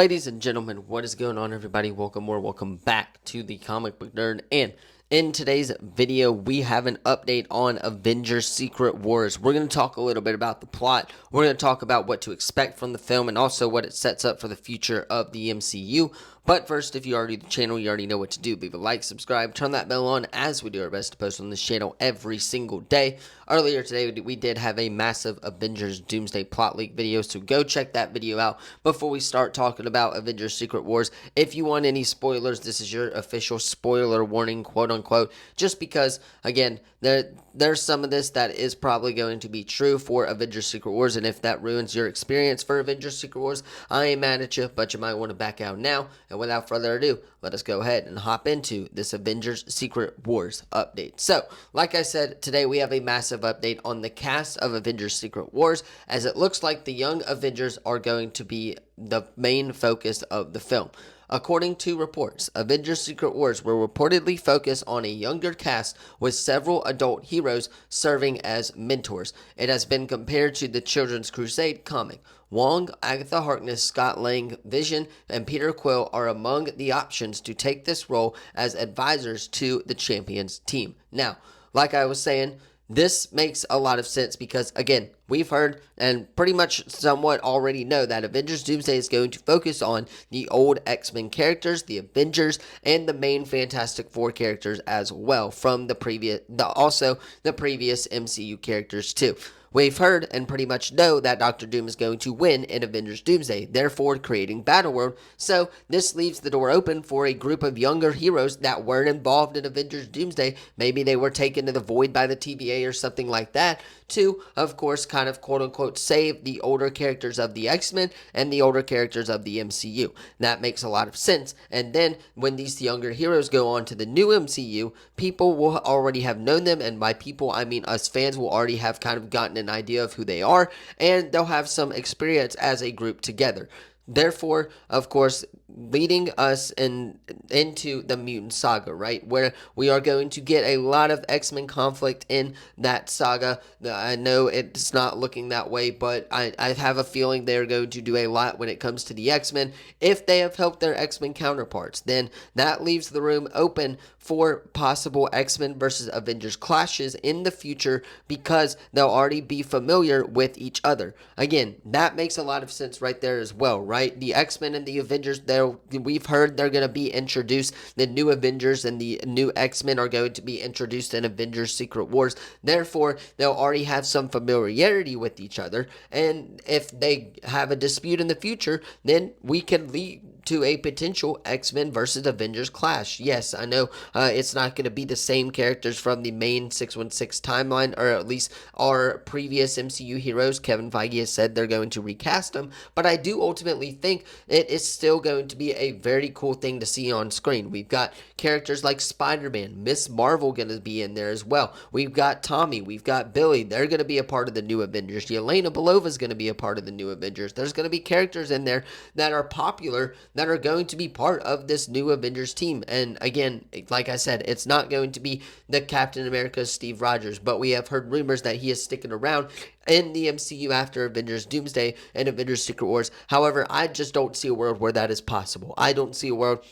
Ladies and gentlemen, what is going on, everybody? Welcome back to the Comic Book Nerd. And in today's video, we have an update on Avengers Secret Wars. We're going to talk a little bit about the plot. We're going to talk about what to expect from the film and also what it sets up for the future of the MCU. But first, if you are new to the channel, you already know what to do. Leave a like, subscribe, turn that bell on, as we do our best to post on this channel every single day. Earlier today, we did have a massive Avengers Doomsday plot leak video, so go check that video out before we start talking about Avengers Secret Wars. If you want any spoilers, this is your official spoiler warning, quote unquote, just because, again, there's some of this that is probably going to be true for Avengers Secret Wars, and if that ruins your experience for Avengers Secret Wars, I ain't mad at you, but you might want to back out now. And without further ado, let us go ahead and hop into this Avengers Secret Wars update. So, like I said, today we have a massive update on the cast of Avengers Secret Wars, as it looks like the young Avengers are going to be the main focus of the film. According to reports, Avengers Secret Wars will reportedly focus on a younger cast with several adult heroes serving as mentors. It has been compared to the Children's Crusade comic. Wong, Agatha Harkness, Scott Lang, Vision, and Peter Quill are among the options to take this role as advisors to the Champions team. Now, like I was saying, this makes a lot of sense because, again, we've heard and pretty much somewhat already know that Avengers Doomsday is going to focus on the old X-Men characters, the Avengers, and the main Fantastic Four characters as well from the previous MCU characters too. We've heard and pretty much know that Doctor Doom is going to win in Avengers Doomsday, therefore creating Battleworld, so this leaves the door open for a group of younger heroes that weren't involved in Avengers Doomsday. Maybe they were taken to the void by the TVA or something like that, to, of course, kind of quote-unquote save the older characters of the X-Men and the older characters of the MCU. That makes a lot of sense, and then when these younger heroes go on to the new MCU, people will already have known them, and by people, I mean us fans will already have kind of gotten an idea of who they are, and they'll have some experience as a group together. Therefore, of course, leading us into the mutant saga, right? Where we are going to get a lot of X-Men conflict in that saga. I know it's not looking that way, but I have a feeling they're going to do a lot when it comes to the X-Men. If they have helped their X-Men counterparts, then that leaves the room open for possible X-Men versus Avengers clashes in the future because they'll already be familiar with each other. Again, that makes a lot of sense right there as well, right? The X-Men and the Avengers, we've heard they're going to be introduced. The new Avengers and the new X-Men are going to be introduced in Avengers Secret Wars. Therefore, they'll already have some familiarity with each other. And if they have a dispute in the future, then we can lead to a potential X-Men versus Avengers clash. Yes, I know it's not going to be the same characters from the main 616 timeline, or at least our previous MCU heroes. Kevin Feige has said they're going to recast them, but I do ultimately think it is still going to be a very cool thing to see on screen. We've got characters like Spider-Man, Miss Marvel going to be in there as well. We've got Tommy, we've got Billy. They're going to be a part of the new Avengers. Yelena Belova is going to be a part of the new Avengers. There's going to be characters in there that are popular that are going to be part of this new Avengers team. And again, like I said, it's not going to be the Captain America Steve Rogers, but we have heard rumors that he is sticking around in the MCU after Avengers Doomsday and Avengers Secret Wars. However, I just don't see a world where that is possible. I don't see a world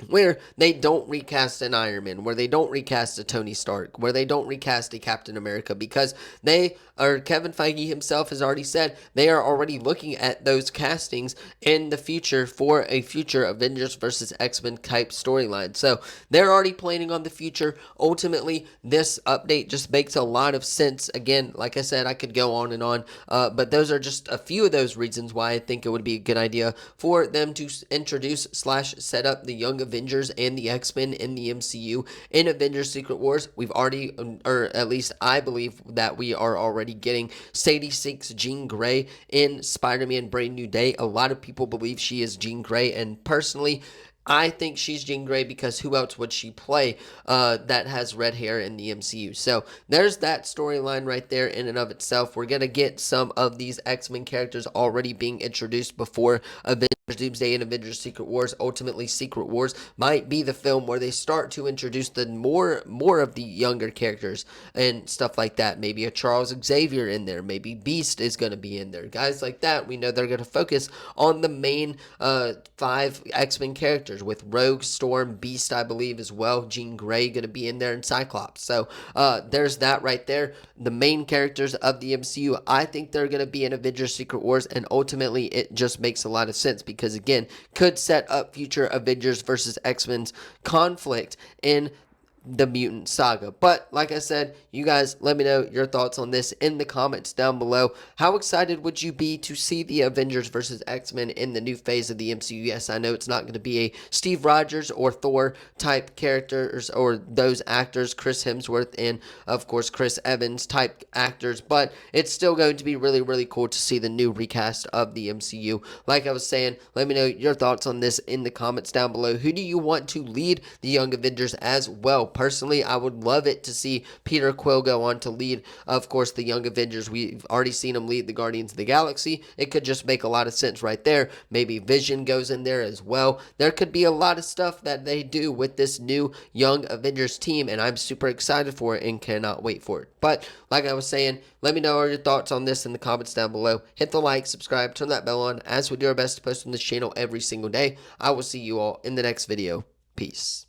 where they don't recast an Iron Man, where they don't recast a Tony Stark, where they don't recast a Captain America, because Kevin Feige himself has already said they are already looking at those castings in the future for a future Avengers versus X-Men type storyline. So they're already planning on the future. Ultimately, this update just makes a lot of sense. Again, like I said, I could go on and on, but those are just a few of those reasons why I think it would be a good idea for them to introduce / set up the young Avengers and the X-Men in the MCU in Avengers Secret Wars. We've already, or at least I believe that we are already getting Sadie Sink's Jean Grey in Spider-Man Brand New Day. A lot of people believe she is Jean Grey, and personally, I think she's Jean Grey because who else would she play that has red hair in the MCU? So there's that storyline right there in and of itself. We're going to get some of these X-Men characters already being introduced before Avengers Doomsday and Avengers Secret Wars. Ultimately, Secret Wars might be the film where they start to introduce the more of the younger characters and stuff like that. Maybe a Charles Xavier in there. Maybe Beast is going to be in there. Guys like that, we know they're going to focus on the main 5 X-Men characters with Rogue, Storm, Beast, I believe, as well. Jean Grey going to be in there, and Cyclops. So there's that right there. The main characters of the MCU, I think they're going to be in Avengers Secret Wars, and ultimately it just makes a lot of sense because, again, could set up future Avengers versus X-Men's conflict in the mutant saga. But like I said, you guys let me know your thoughts on this in the comments down below. How excited would you be to see the Avengers versus X-Men in the new phase of the MCU? Yes, I know it's not going to be a Steve Rogers or Thor type characters or those actors, Chris Hemsworth and of course Chris Evans type actors, but it's still going to be really, really cool to see the new recast of the MCU. Like I was saying, let me know your thoughts on this in the comments down below. Who do you want to lead the Young Avengers as well? Personally, I would love it to see Peter Quill go on to lead, of course, the Young Avengers. We've already seen him lead the Guardians of the Galaxy. It could just make a lot of sense right there. Maybe Vision goes in there as well. There could be a lot of stuff that they do with this new Young Avengers team, and I'm super excited for it and cannot wait for it. But like I was saying, let me know all your thoughts on this in the comments down below. Hit the like, subscribe, turn that bell on, as we do our best to post on this channel every single day. I will see you all in the next video. Peace.